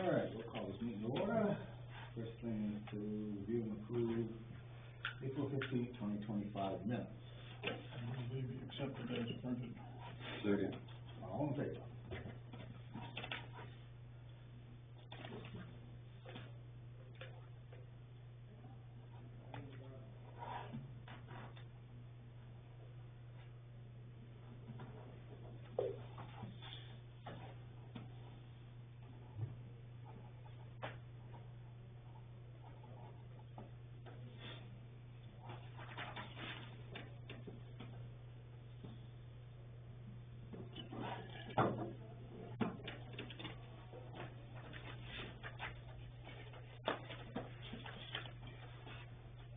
All right, we'll call this meeting to order. First thing is to review and approve April 15th, 2025 minutes. I believe you accepted as printed. Second. All in favor?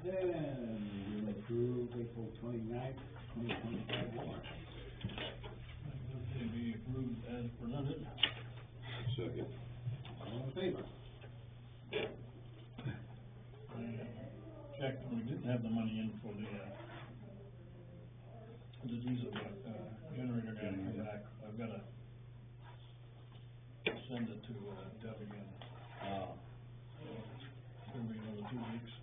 Then we approve April 29th, 2025 warrant. I move they be approved as presented. Second. All in favor? I checked, and we didn't have the money in for the diesel generator guy to come back. I've gotta send it to Deb again. It's gonna be another 2 weeks.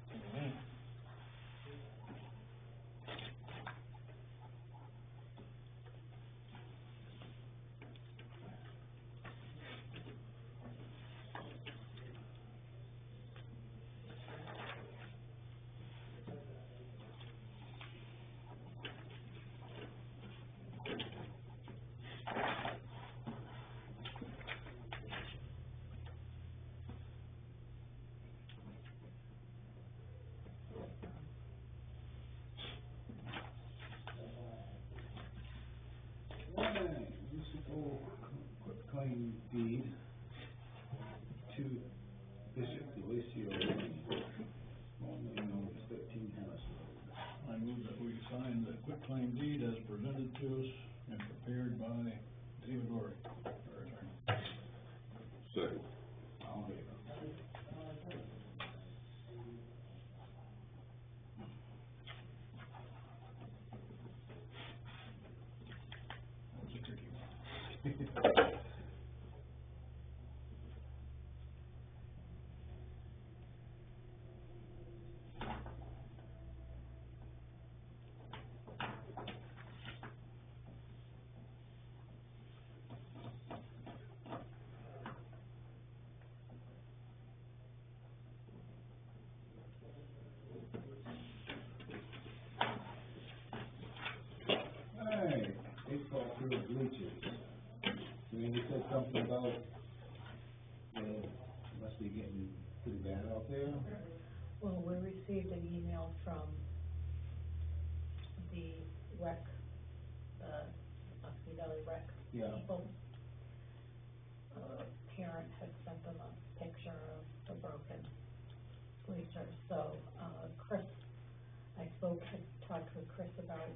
Municipal quitclaim deed to Bishop Delaccio, 1,013 Harris Road. I move that we sign the quitclaim deed as presented to us and prepared by David Lori, our attorney. Second. All in favor? That was a tricky one. Alright, baseball field bleachers. Randy said something about, must be getting pretty bad out there. Well, we received an email from the rec, Muskie Valley rec Yeah. people. Parent had sent them a picture of the broken bleachers, so, Chris, I talked with Chris about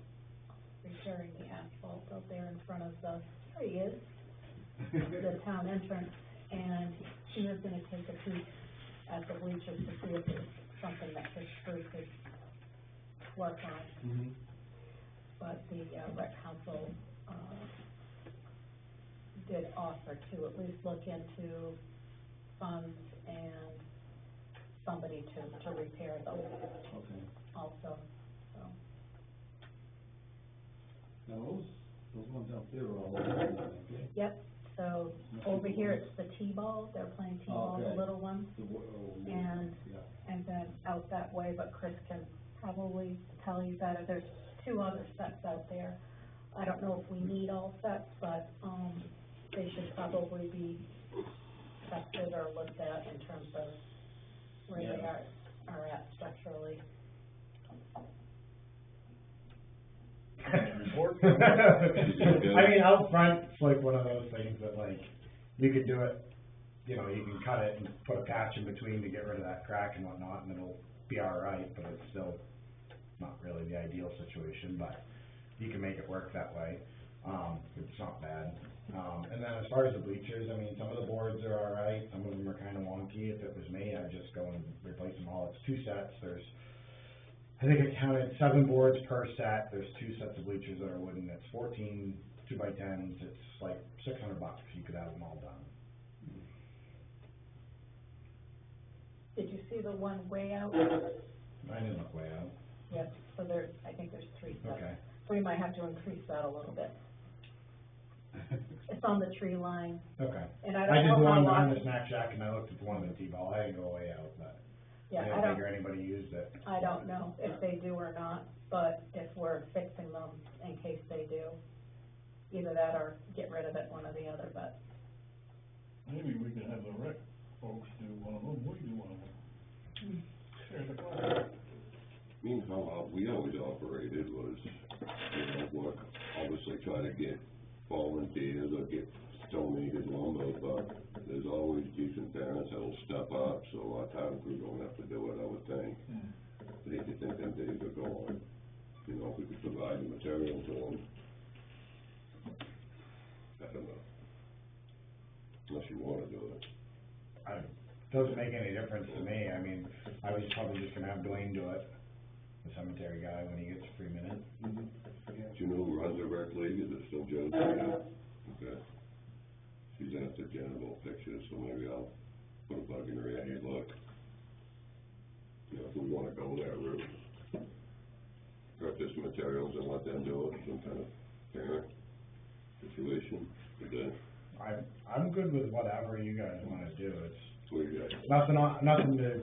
repairing the asphalt out there in front of the, there he is, the town entrance, and he was gonna take a peek at the bleachers to see if there's something that his crew could work on. Mm-hmm. But the rec council, did offer to at least look into funds and somebody to repair those Okay. also, so. Now, those ones out there are all over, okay? Yep, so over here it's the T-ball, they're playing T-ball, Okay. the little ones, Yeah. and, Yeah. and then out that way, but Chris can probably tell you better, there's 2 other sets out there. I don't know if we need all sets, but, they should probably be tested or looked at in terms of where they Yeah. are at structurally. Report? I mean, out front, it's like one of those things that like, you could do it, you know, you can cut it and put a patch in between to get rid of that crack and whatnot, and it'll be alright, but it's still not really the ideal situation, but you can make it work that way. It's not bad. And then as far as the bleachers, I mean, some of the boards are alright, some of them are kinda wonky. If it was me, I'd just go and replace them all. It's 2 sets, I think I counted 7 boards per set. There's 2 sets of bleachers that are wooden. It's 14 2x10s. It's like $600. You could have them all done. see the one way out? I didn't look way out. Yeah, so I think there's 3 steps. Okay. So we might have to increase that a little bit. It's on the tree line, Okay. and I I don't did the know how one behind the often, snack shack and I looked at the one in the T-ball. I didn't go way out, but yeah, I I didn't don't, figure anybody used it. I don't know if they do or not, but if we're fixing them in case they do, either that or get rid of it, one or the other, but, Maybe we could have the rec folks do one of them, we do one of them. Share the cost. I mean, how we always operated was, what, obviously try to get volunteers or get donated lumber, but there's always decent parents that'll step up, so our town crew don't have to do it, I would think. I hate to think them days are gone, if we could provide the material to them. I don't know. Unless you wanna do it. Doesn't make any difference to me. I mean, I was probably just gonna have Dwayne do it, the cemetery guy, when he gets a free minute. Do you know who runs the rec league? Is it still Joe? Okay. She's after general pictures, so maybe I'll put a bug in her ear, hey, look. If we wanna go that route. Purchase materials and let them do it, some kind of parent situation, is that, I'm good with whatever you guys wanna do. It's what do you guys? nothing to,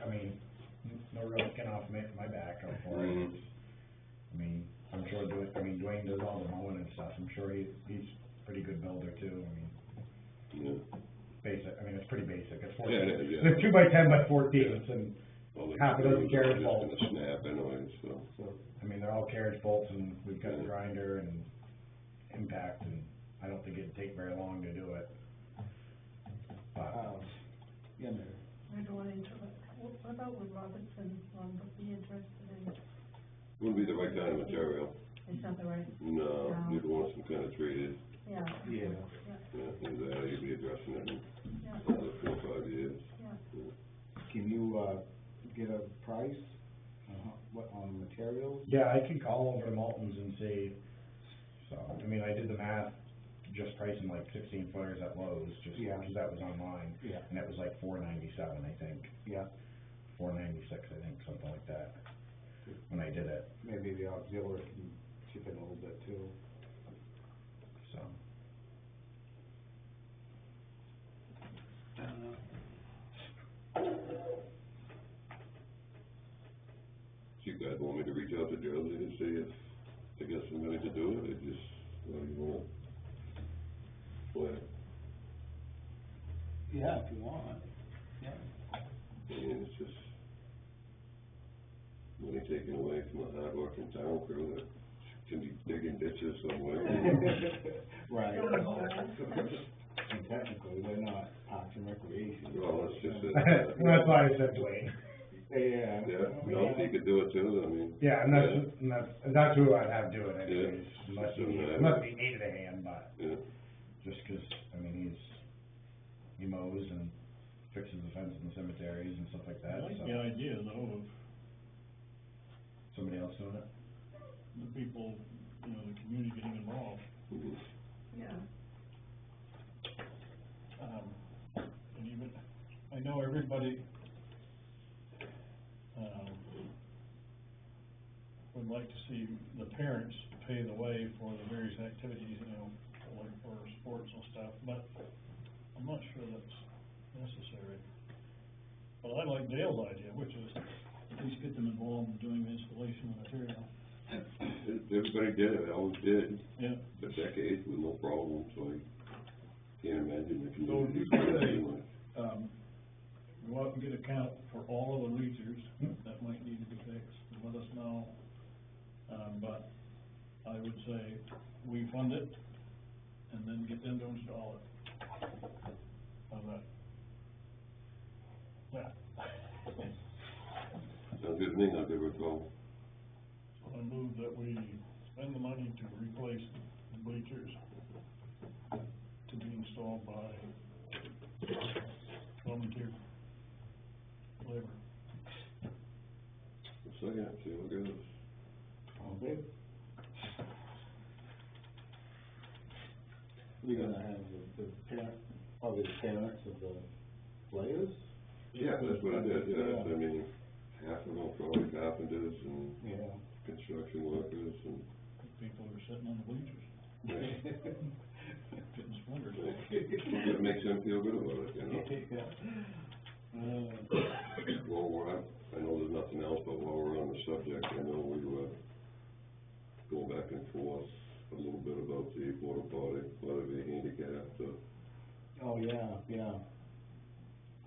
I mean, no real skin off my back up for it. Mhm. I mean, I'm sure Dwayne does all the mowing and stuff. I'm sure he's a pretty good builder too. I mean, Yeah. basic, it's pretty basic. It's 14. Yeah, it is, yeah. It's 2x10 by 14s and Well, the half a dozen carriage just bolts. gonna snap anyway, so. They're all carriage bolts and we've got a grinder and impact and I don't think it'd take very long to do it. But, Yeah, Mary. I don't want to interrupt. What about would Robertson lumber be interested in? Wouldn't be the right kind of material. It's not the right, No, No. you'd want some kind of treated, yeah, Yeah. yeah, and, you'd be addressing it in yeah, another 4 or 5 years. yeah. Can you, get a price, on materials? yeah, I can call over to Malton's and see. So, I did the math, just pricing like 16 footers at Lowe's, just Yeah. because that was online. Yeah. And it was like $497, I think. Yeah, $496, I think, something like that, when I did it, maybe the auxiliary can chip in a little bit too. so. Do you guys want me to reach out to Josie to see if they got somebody to do it, or just, what do you want? What, Yeah, if you want, yeah. I mean, it's just money taken away from a hard-working town crew that can be digging ditches somewhere. Right. And technically, they're not parks and recreation. Well, it's just Well, that's why I said Dwayne. Yeah. Yeah, no, he could do it too, I mean. Yeah, and that's who I'd have do it anyways, Yeah. unless he needed a hand, but Yeah, just 'cause, he mows and fixes the fence in the cemeteries and stuff like I that, like so. the idea though of Somebody else doing it? the people, the community getting involved. mhm. Yeah. And even, I know everybody, would like to see the parents pay the way for the various activities, like for sports and stuff, but I'm not sure that's necessary. But I like Dale's idea, which is at least get them involved in doing the installation of material. Everybody did it, always did, Yeah. for decades with no problem, so I can't imagine the So community. you could say, go out and get a count for all of the bleachers that might need to be fixed, and let us know. But I would say we fund it and then get them to install it. How's that? Yeah. Sounds good to me, I'll give her a call. I move that we spend the money to replace the bleachers to be installed by volunteer labor. Second, see how it goes. Okay. We're gonna have the parents of the players Yeah, that's what it is, yeah, I mean, half of them probably carpenters and Yeah. construction workers and, People who are sitting on the bleachers, yeah. getting splintered. It makes them feel good about it, you know? Well, I know there's nothing else, but while we're on the subject, I know we were going back and forth a little bit about the porta potty, whether it be handicapped, Oh, yeah.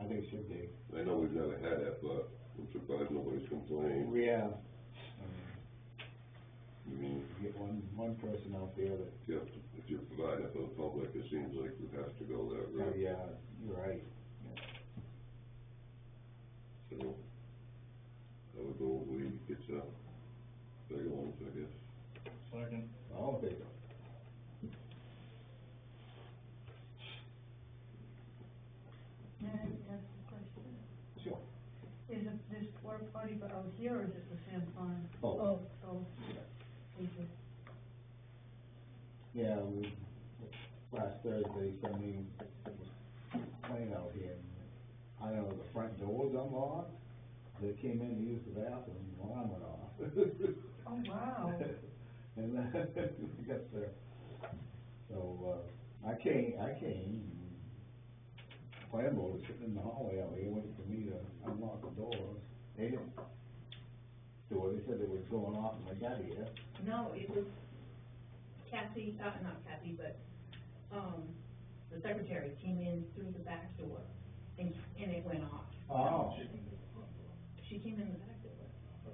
I think it should be. I know we've never had it, but I'm surprised nobody's complained. Yeah. I mean, Get one person out there that, if you're providing it for the public, it seems like we have to go that route. yeah, you're right. So, I would go, we get some bigger ones, I guess. Second, I'll take it. May I ask a question? Sure. Is it this porta potty but out here, or is it the same pond? Oh, Oh, thank you. yeah, last Thursday, somebody was playing out here. I know the front door was unlocked. They came in to use the bathroom, the alarm went off. Oh, wow. And then, I guess so, I came, landlord was sitting in the hallway out here, waiting for me to unlock the doors. They didn't do it, they said it was going off when I got here. No, it was Kathy, not Kathy, but, the secretary came in through the back door and it went off. Oh. She came in the back door.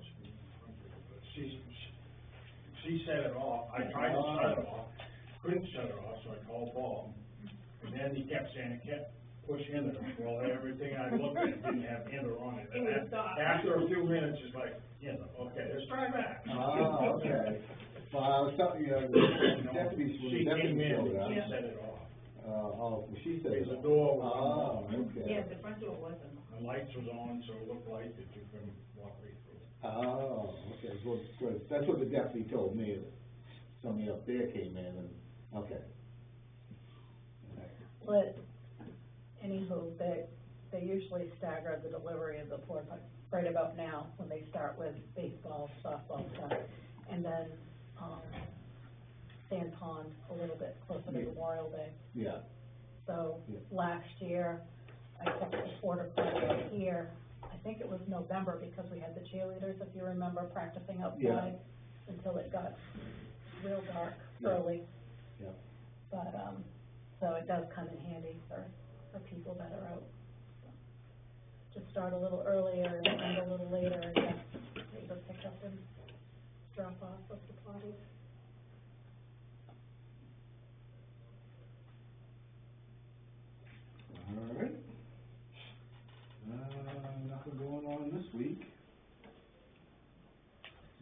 She set it off, I tried to shut it off, couldn't shut it off, so I called Paul. And then he kept saying it kept pushing enter, well, everything I looked at didn't have enter on it. It was stopped. After a few minutes, it's like, okay, let's try back. Oh, okay. Well, I was telling you, the deputies, when She the came deputies in, showed up. she set it off, She said. the door was Oh, unlocked. okay. Yeah, the front door wasn't. The lights was on, so it looked like that you couldn't walk right through. Oh, okay, well, good. That's what the deputy told me, that somebody up there came in and, okay. But anywho, they usually stagger the delivery of the porta potty right about now, when they start with baseball, softball stuff. And then, Sand Pond a little bit closer to Memorial Day. Yeah, So, Yeah. last year, I kept the porta potty out here, I think it was November, because we had the cheerleaders, if you remember, practicing outside, until it got real dark Yeah. early. yeah. But, so it does come in handy for people that are out. So, just start a little earlier and end a little later, and get the pick up and drop off of the potties. All right. Nothing going on this week.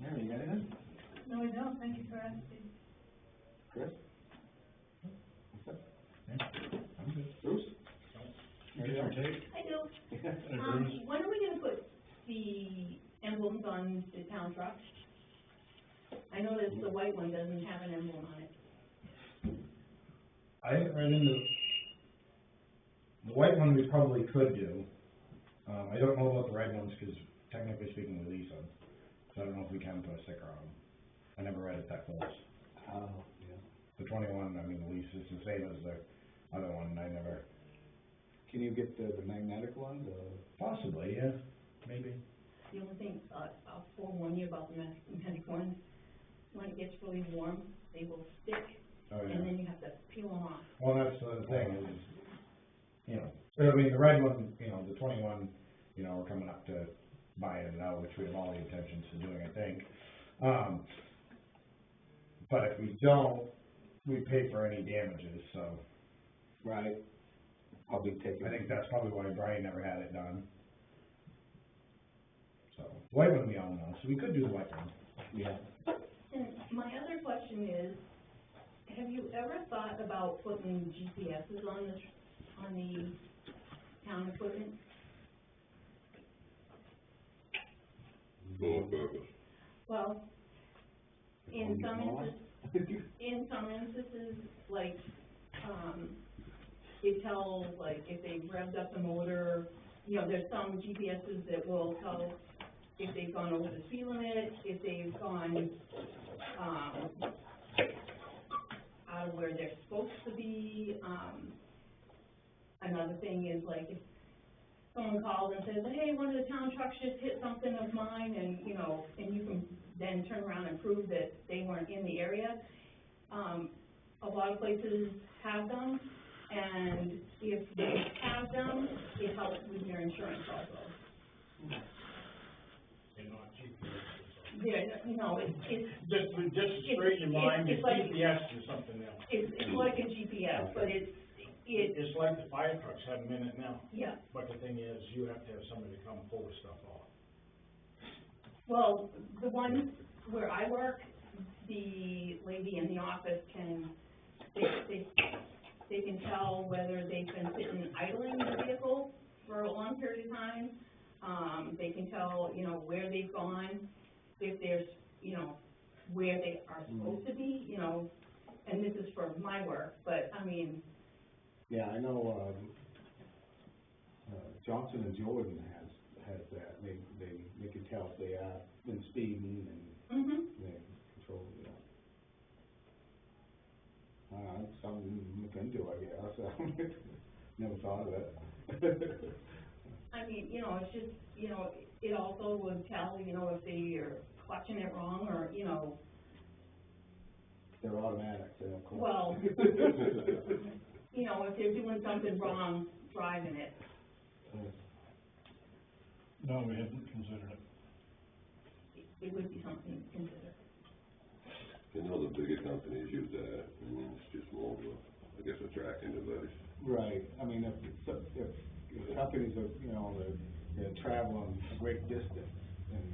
Mary, you got anything? No, I don't, thank you for asking. Chris? What's up? Bruce? get your take. I do. Hey, Bruce. When are we gonna put the emblems on the town truck? I noticed the white one doesn't have an emblem on it. I haven't read into, the white one we probably could do. I don't know about the red ones, cause technically speaking we lease them, so I don't know if we can put a sticker on them. I never read it that close. Oh, yeah. The 21, I mean, the lease is the same as the other one, I never, Can you get the magnetic ones, or? possibly, yeah, maybe. The only thing, I'll forewarn you about the magnetic ones, when it gets really warm, they will stick, Oh, yeah. and then you have to peel them off. Well, that's the thing is, I mean, the red one, the 21, we're coming up to buying it out, which we have all the intentions of doing, I think. But if we don't, we pay for any damages, so Right. I'll be taking. I think that's probably why Brian never had it done. So, white one we all know, so we could do the white one. Yeah. And my other question is, have you ever thought about putting GPSs on the town equipment? For what purpose? Well, in some Mom? instances, like, they tell, like, if they've revved up the motor, you know, there's some GPSs that will tell if they've gone over the speed limit, if they've gone, out of where they're supposed to be. Another thing is like if someone calls and says, hey, one of the town trucks just hit something of mine, and, you know, and you can then turn around and prove that they weren't in the area. A lot of places have them, and if they have them, it helps with your insurance also. They're not GPS. Yeah, you know, it's. Just to straighten your mind, it's it's like- GPS or something else. It's like a GPS, but it's, It's like the fire trucks have them in it now, yeah. but the thing is, you have to have somebody come pull the stuff off. Well, the one where I work, the lady in the office can, they can tell whether they've been sitting idling the vehicle for a long period of time. They can tell, you know, where they've gone, if there's, you know, where they are supposed to be, you know, and this is for my work, but, I mean, Yeah, I know, Johnson and Jordan has that, they can tell if they are been speeding and they control, something to look into, I guess, never thought of it. I mean, you know, it's just, you know, it also would tell, you know, if they are clutching it wrong, or, you know, They're automatic, they don't. well, you know, if they're doing something wrong, driving it. No, we haven't considered it. It would be something to consider. You know, the bigger companies use that, I mean, it's just more of a, I guess, a tracking device. Right, I mean, if companies are, you know, they're traveling a great distance, and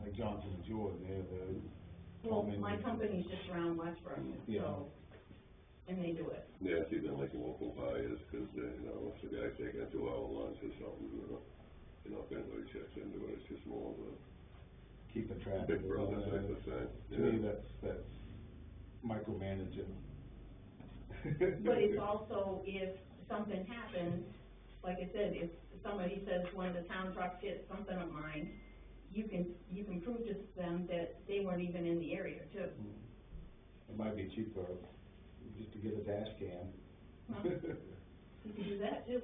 like Johnson and Jordan, they're. Well, my company's just around Westbrook, Yeah. so, and they do it. Yeah, see, they're making local hires, cause, you know, if the guy's taking a 2-hour lunch or something, you're not gonna really check into it, it's just more of a Keeping track. big of it. brother type of thing. To me, that's micromanaging. But it's also, if something happens, like I said, if somebody says one of the town trucks hit something of mine, you can prove to them that they weren't even in the area too. It might be cheaper just to get a dash cam. Well, you can do that too.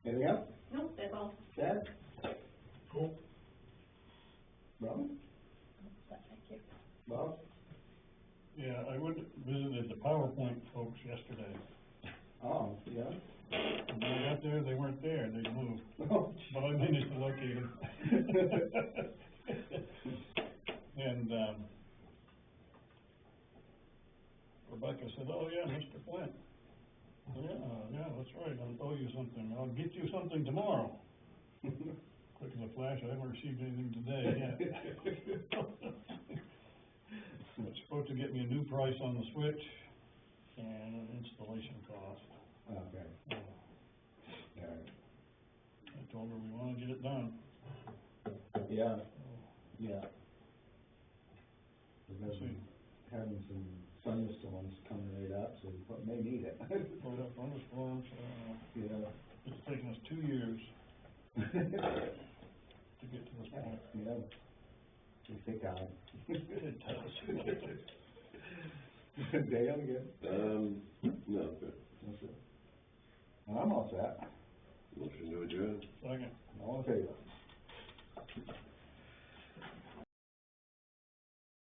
Anything else? Nope, that's all. Chad? Cool. Robin? Thank you. Bob? Yeah, I visited the PowerPoint folks yesterday. Oh, yeah? When I got there, they weren't there, they moved, Oh, but I managed to locate them. And, Rebecca said, oh, yeah, Mr. Flint. Yeah, that's right, I'll owe you something, I'll get you something tomorrow. Quick as a flash, I haven't received anything today yet. It's supposed to get me a new price on the switch and an installation cost. Okay, all right. I told her we wanna get it done. Yeah, yeah. We've Let's see. having some thunderstorms coming right up, so we may need it. Load up thunderstorms, Yeah. it's taken us 2 years to get to this point. Yeah. We think I. It does. Dale again? No, but That's it. And I'm all set. motion to adjourn. Second. All in favor?